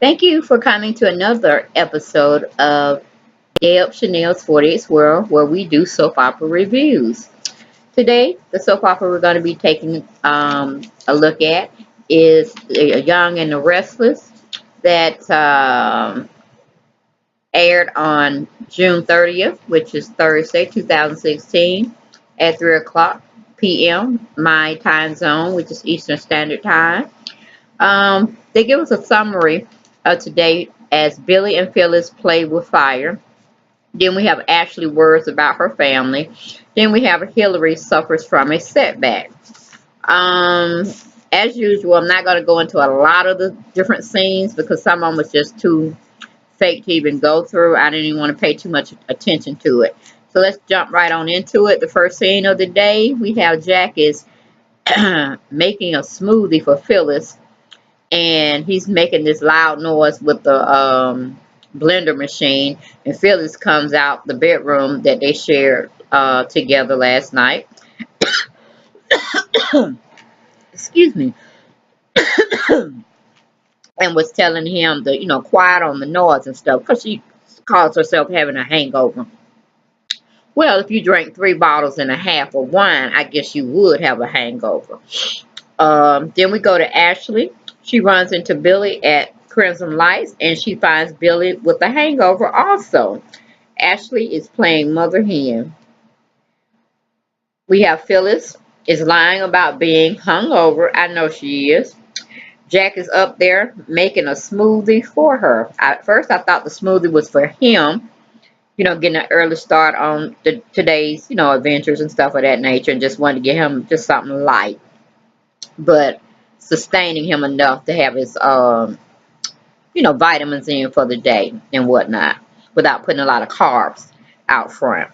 Thank you for coming to another episode of Deb Chanel's 48th World, where we do soap opera reviews. Today, the soap opera we're going to be taking a look at is Young and the Restless that aired on June 30th, which is Thursday, 2016, at 3 o'clock p.m. my time zone, which is Eastern Standard Time. They give us a summary of today as Billy and Phyllis play with fire. Then we have Ashley words about her family. Then we have Hilary suffers from a setback. Um, as usual, I'm not going to go into a lot of the different scenes because some of them was just too fake to even go through. I didn't even want to pay too much attention to it. So let's jump right on into it. The first scene of the day, we have Jack is making a smoothie for Phyllis, and he's making this loud noise with the blender machine, and Phyllis comes out the bedroom that they shared together last night. Excuse me. And was telling him to, quiet on the noise and stuff because she calls herself having a hangover. Well, if you drank 3 bottles and a half of wine, I guess you would have a hangover. Then we go to Ashley. She runs into Billy at Crimson Lights, and she finds Billy with a hangover also. Ashley is playing mother hen. We have Phyllis is lying about being hungover. I know she is. Jack is up there making a smoothie for her. At first, I thought the smoothie was for him, getting an early start on today's, adventures and stuff of that nature, and just wanted to get him just something light, but sustaining him enough to have his, vitamins in for the day and whatnot, without putting a lot of carbs out front.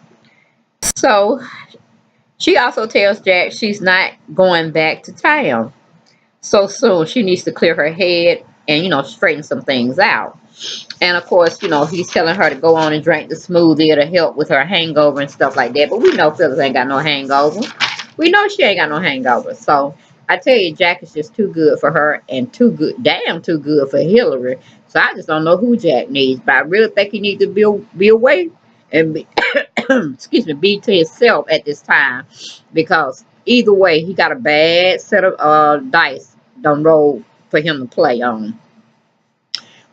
So she also tells Jack she's not going back to town so soon. She needs to clear her head and, straighten some things out. And of course, he's telling her to go on and drink the smoothie to help with her hangover and stuff like that. But we know Phyllis ain't got no hangover. We know she ain't got no hangover. So I tell you, Jack is just too good for her and too good, damn too good for Hilary. So I just don't know who Jack needs. But I really think he needs to be away and be, excuse me, be to himself at this time, because either way, he got a bad set of dice done roll for him to play on.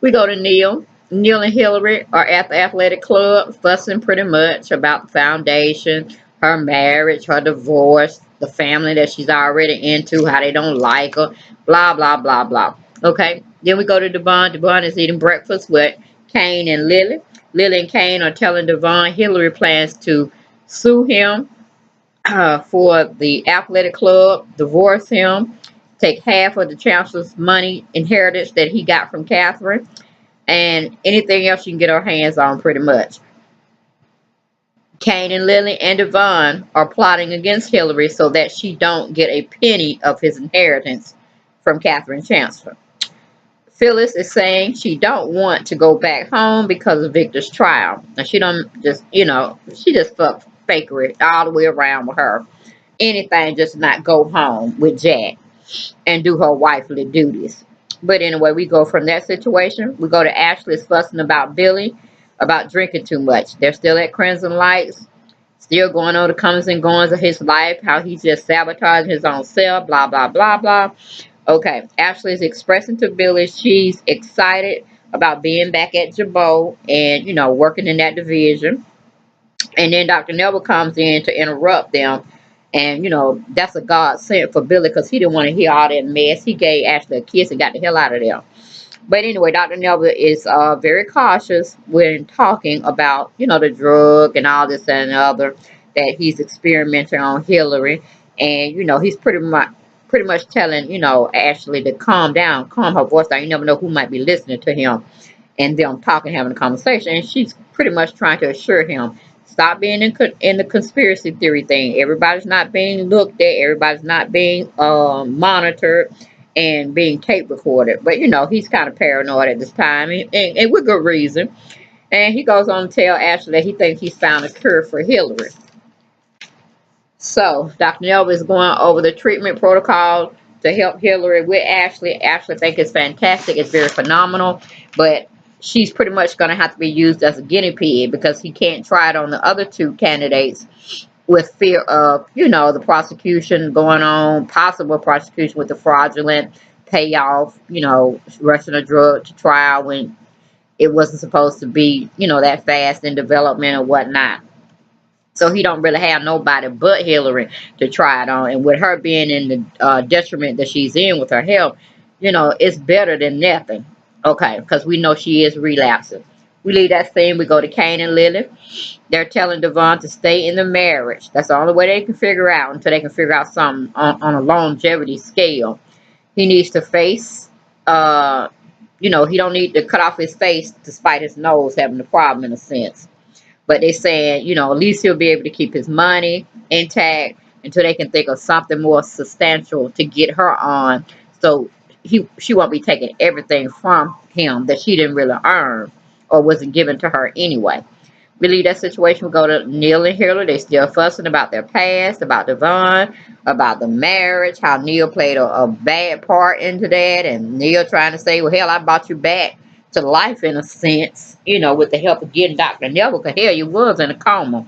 We go to Neil. Neil and Hilary are at the athletic club, fussing pretty much about the foundation, her marriage, her divorce, the family that she's already into, how they don't like her, blah, blah, blah, blah. Okay, then we go to Devon. Devon is eating breakfast with Kane and Lily. Lily and Kane are telling Devon Hilary plans to sue him for the athletic club, divorce him, take half of the chancellor's money inheritance that he got from Catherine, and anything else you can get our hands on pretty much. Kane and Lily and Devon are plotting against Hilary so that she don't get a penny of his inheritance from Catherine Chancellor. Phyllis is saying she don't want to go back home because of Victor's trial. And she don't just, she just fuck fakery all the way around with her. Anything, just not go home with Jack and do her wifely duties. But anyway, we go from that situation. We go to Ashley's fussing about Billy, about drinking too much. They're still at Crimson Lights, still going on the comings and goings of his life, how he's just sabotaging his own self, blah, blah, blah, blah. Okay, Ashley is expressing to Billy she's excited about being back at Jabot and, working in that division. And then Dr. Neville comes in to interrupt them. And, that's a godsend for Billy because he didn't want to hear all that mess. He gave Ashley a kiss and got the hell out of there. But anyway, Dr. Neville is very cautious when talking about, the drug and all this and the other that he's experimenting on Hilary. And, he's pretty much telling, Ashley to calm down, calm her voice down. You never know who might be listening to him and them talking, having a conversation. And she's pretty much trying to assure him, stop being in the conspiracy theory thing. Everybody's not being looked at. Everybody's not being monitored and being tape recorded. But, he's kind of paranoid at this time, and with good reason. And he goes on to tell Ashley that he thinks he's found a cure for Hilary. So Dr. Elvis is going over the treatment protocol to help Hillary with Ashley. Ashley think it's fantastic. It's very phenomenal, but she's pretty much going to have to be used as a guinea pig because he can't try it on the other two candidates with fear of, the prosecution going on, possible prosecution with the fraudulent payoff, rushing a drug to trial when it wasn't supposed to be, that fast in development or whatnot. So he don't really have nobody but Hillary to try it on. And with her being in the detriment that she's in with her health, it's better than nothing. Okay, because we know she is relapsing. We leave that scene. We go to Kane and Lily. They're telling Devon to stay in the marriage. That's the only way they can figure out until they can figure out something on a longevity scale. He needs to face, he don't need to cut off his face despite his nose having a problem in a sense. But they saying, at least he'll be able to keep his money intact until they can think of something more substantial to get her on. So she won't be taking everything from him that she didn't really earn or wasn't given to her anyway. We leave that situation. We go to Neil and Hilary. They still fussing about their past, about Devon, about the marriage, how Neil played a bad part into that, and Neil trying to say, well, hell, I brought you back to life in a sense, with the help of getting Dr. Neville, because hell, you was in a coma.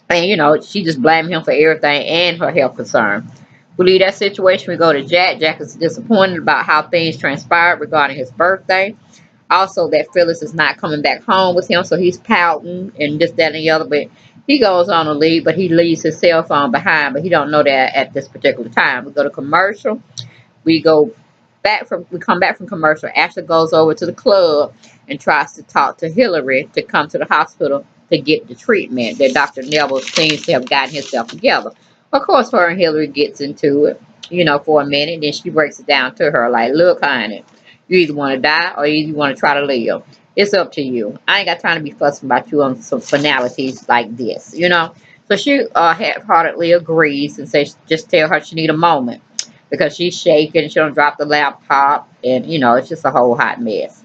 And, she just blamed him for everything and her health concern. We leave that situation. We go to Jack. Jack is disappointed about how things transpired regarding his birthday. Also, that Phyllis is not coming back home with him, so he's pouting and this, that, and the other. But he goes on to leave, but he leaves his cell phone behind, but he don't know that at this particular time. We go to commercial. We come back from commercial. Ashley goes over to the club and tries to talk to Hillary to come to the hospital to get the treatment that Dr. Neville seems to have gotten himself together. Of course, her and Hillary gets into it, for a minute. Then she breaks it down to her like, look, honey, you either want to die or you want to try to live. It's up to you. I ain't got time to be fussing about you on some finalities like this, So she half-heartedly agrees and says just tell her she need a moment because she's shaking and she don't drop the laptop and, it's just a whole hot mess.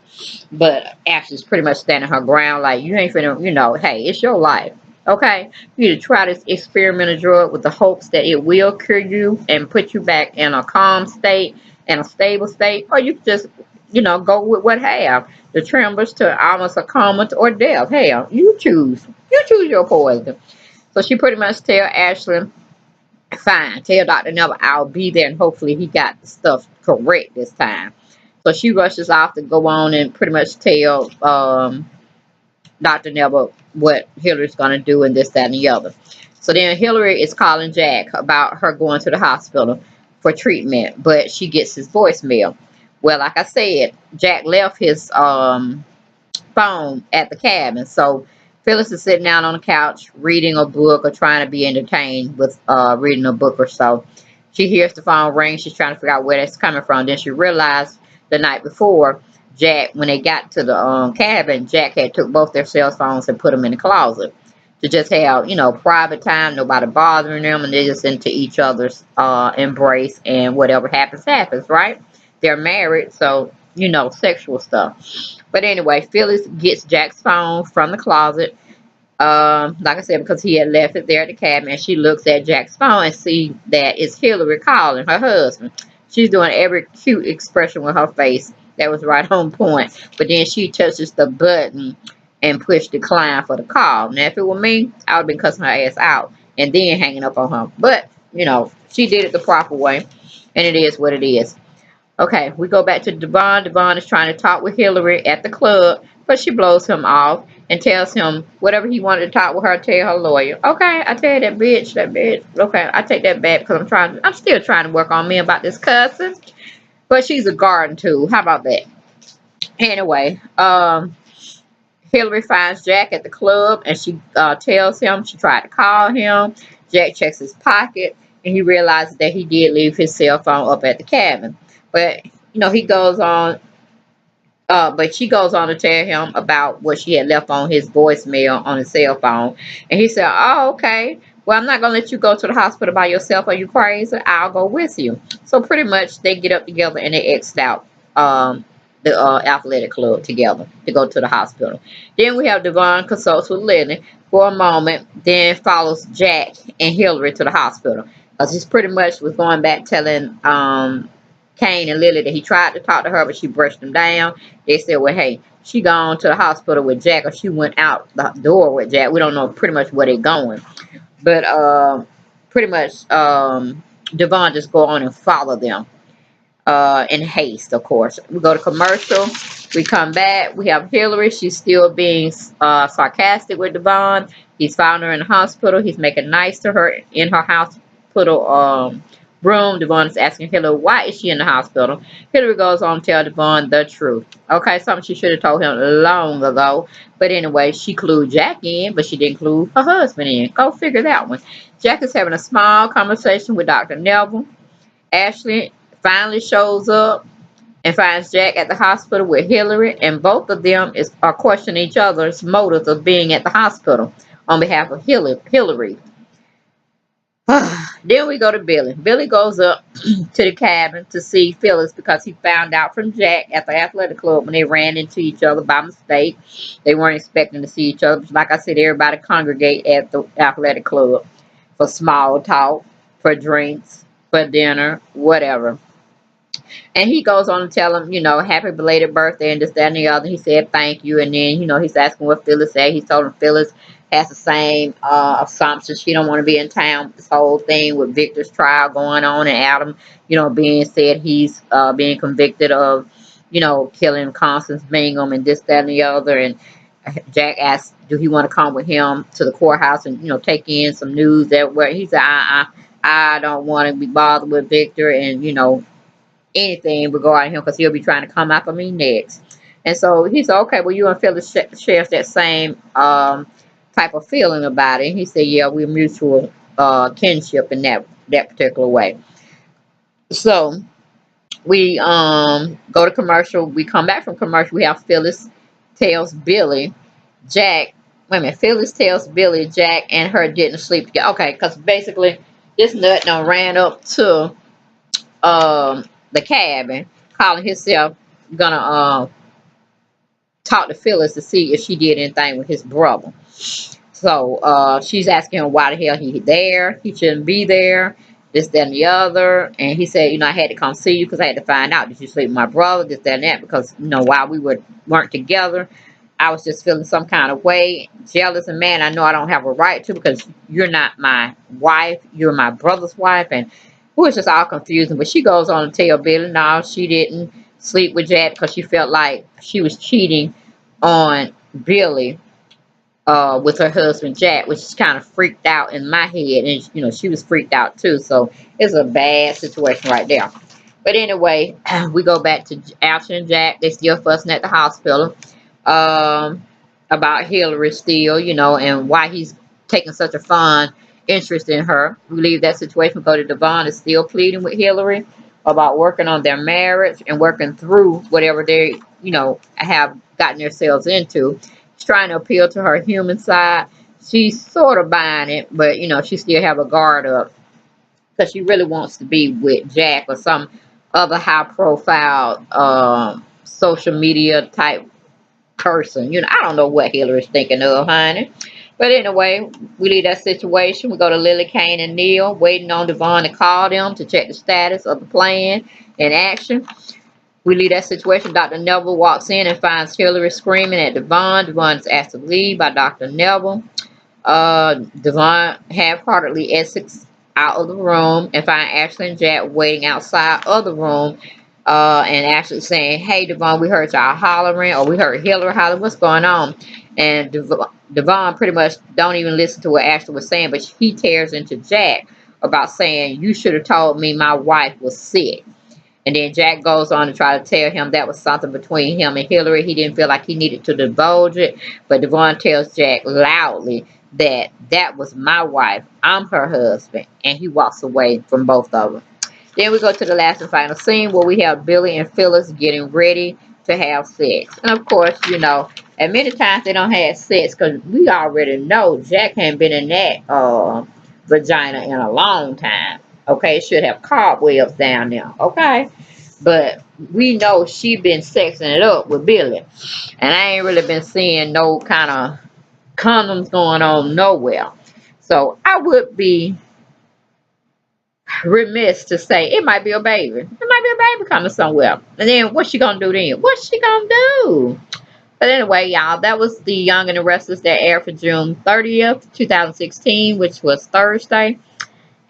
But Ashley's pretty much standing her ground like, you ain't finna, hey, it's your life. Okay? You need to try this experimental drug with the hopes that it will cure you and put you back in a calm state and a stable state, or you just go with what have the tremors to almost a coma or death. Hell, you choose your poison. So she pretty much tell Ashley, fine, tell Dr. Neville I'll be there and hopefully he got the stuff correct this time. So she rushes off to go on and pretty much tell Dr. Neville what Hillary's gonna do and this, that, and the other. So then Hillary is calling Jack about her going to the hospital for treatment, but she gets his voicemail. Well, like I said, Jack left his phone at the cabin. So Phyllis is sitting down on the couch reading a book or trying to be entertained with reading a book or so. She hears the phone ring. She's trying to figure out where that's coming from. Then she realized the night before, Jack, when they got to the cabin, Jack had took both their cell phones and put them in the closet to just have, private time, nobody bothering them, and they're just into each other's embrace, and whatever happens, happens, right? They're married, so, sexual stuff. But anyway, Phyllis gets Jack's phone from the closet, like I said, because he had left it there at the cabin, and she looks at Jack's phone and see that it's Hillary calling her husband. She's doing every cute expression with her face. That was right on point. But then she touches the button and push decline for the call. Now, if it were me, I would have been cussing her ass out and then hanging up on her. But, she did it the proper way, and it is what it is. Okay, we go back to Devon. Devon is trying to talk with Hillary at the club, but she blows him off and tells him whatever he wanted to talk with her, tell her lawyer. Okay, I tell you that bitch. Okay, I take that back because I'm still trying to work on me about this cussing. But she's a garden tool. How about that? Anyway, Hillary finds Jack at the club and she tells him she tried to call him. Jack checks his pocket and he realizes that he did leave his cell phone up at the cabin. But, he goes on, but she goes on to tell him about what she had left on his voicemail on his cell phone. And he said, oh, okay. Well, I'm not going to let you go to the hospital by yourself. Are you crazy? I'll go with you. So pretty much they get up together and they exit out the athletic club together to go to the hospital. Then we have Devon consults with Lily for a moment, then follows Jack and Hillary to the hospital. He's pretty much was going back telling Kane and Lily that he tried to talk to her, but she brushed him down. They said, well, hey, she gone to the hospital with Jack, or she went out the door with Jack. We don't know pretty much where they're going. But pretty much Devon just go on and follow them in haste, of course. We go to commercial. We come back. We have Hilary. She's still being sarcastic with Devon. He's found her in the hospital. He's making nice to her in her hospital room. Devon is asking Hilary, why is she in the hospital? Hilary goes on to tell Devon the truth. Okay, something she should have told him long ago. But anyway, she clued Jack in, but she didn't clue her husband in. Go figure that one. Jack is having a small conversation with Dr. Neville. Ashley finally shows up and finds Jack at the hospital with Hilary, and both of them are questioning each other's motives of being at the hospital on behalf of Hilary. Then we go to Billy. Billy goes up to the cabin to see Phyllis because he found out from Jack at the athletic club when they ran into each other by mistake. They weren't expecting to see each other. But like I said, everybody congregate at the athletic club for small talk, for drinks, for dinner, whatever. And he goes on to tell him, happy belated birthday and this, that, and the other. He said thank you. And then, he's asking what Phyllis said. He told him Phyllis has the same assumption. She don't want to be in town with this whole thing with Victor's trial going on and Adam, being said he's being convicted of, killing Constance Bingham and this, that, and the other. And Jack asked, do he want to come with him to the courthouse and, take in some news that where he said, I don't want to be bothered with Victor and, anything regarding him because he'll be trying to come after me next. And so he said, okay, well, you and Phyllis shares that same type of feeling about it. And he said, yeah, we're mutual kinship in that particular way. So we go to commercial. We come back from commercial. We have Phyllis tells Billy, Jack, wait a minute, Phyllis tells Billy, Jack and her didn't sleep together. Okay, because basically this nut done ran up to the cabin, calling himself gonna talk to Phyllis to see if she did anything with his brother. So she's asking him why the hell he there. He shouldn't be there. This, that, and the other. And he said, I had to come see you because I had to find out, did you sleep with my brother, this, that, and that, because while we weren't together, I was just feeling some kind of way, jealous, and man, I know I don't have a right to because you're not my wife, you're my brother's wife. And it was just all confusing. But she goes on to tell Billy, no, she didn't sleep with Jack because she felt like she was cheating on Billy with her husband Jack, which kind of freaked out in my head. And, she was freaked out too. So it's a bad situation right there. But anyway, we go back to Ashley and Jack. They still fussing at the hospital about Hilary still, and why he's taking such a fond interest in her. We leave that situation. We go to Devon is still pleading with Hilary about working on their marriage and working through whatever they, have gotten themselves into. She's trying to appeal to her human side. She's sort of buying it, but, she still have a guard up because she really wants to be with Jack or some other high-profile social media type person. I don't know what Hilary's thinking of, honey. But anyway, we leave that situation. We go to Lily, Kane, and Neil, waiting on Devon to call them to check the status of the plan and action. We leave that situation. Dr. Neville walks in and finds Hilary screaming at Devon. Devon is asked to leave by Dr. Neville. Devon half-heartedly exits out of the room and find Ashley and Jack waiting outside of the room. And Ashley saying, hey, Devon, we heard y'all hollering, or we heard Hilary hollering. What's going on? And Devon pretty much don't even listen to what Ashley was saying, but he tears into Jack about saying, you should have told me my wife was sick. And then Jack goes on to try to tell him that was something between him and Hilary. He didn't feel like he needed to divulge it. But Devon tells Jack loudly that that was my wife. I'm her husband. And he walks away from both of them. Then we go to the last and final scene where we have Billy and Phyllis getting ready to have sex. And of course, and many times they don't have sex because we already know Jack hadn't been in that vagina in a long time. Okay, it should have cobwebs down there. Okay, but we know she been sexing it up with Billy, and I ain't really been seeing no kind of condoms going on nowhere. So I would be remiss to say it might be a baby. It might be a baby coming somewhere. And then what's she gonna do then? What's she gonna do? But anyway, y'all, that was The Young and the Restless that aired for June 30th, 2016, which was Thursday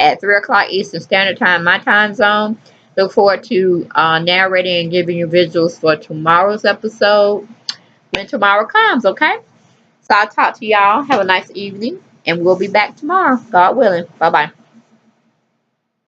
at 3 o'clock Eastern Standard Time, my time zone. Look forward to narrating and giving you visuals for tomorrow's episode when tomorrow comes, okay? So I'll talk to y'all. Have a nice evening, and we'll be back tomorrow, God willing. Bye-bye.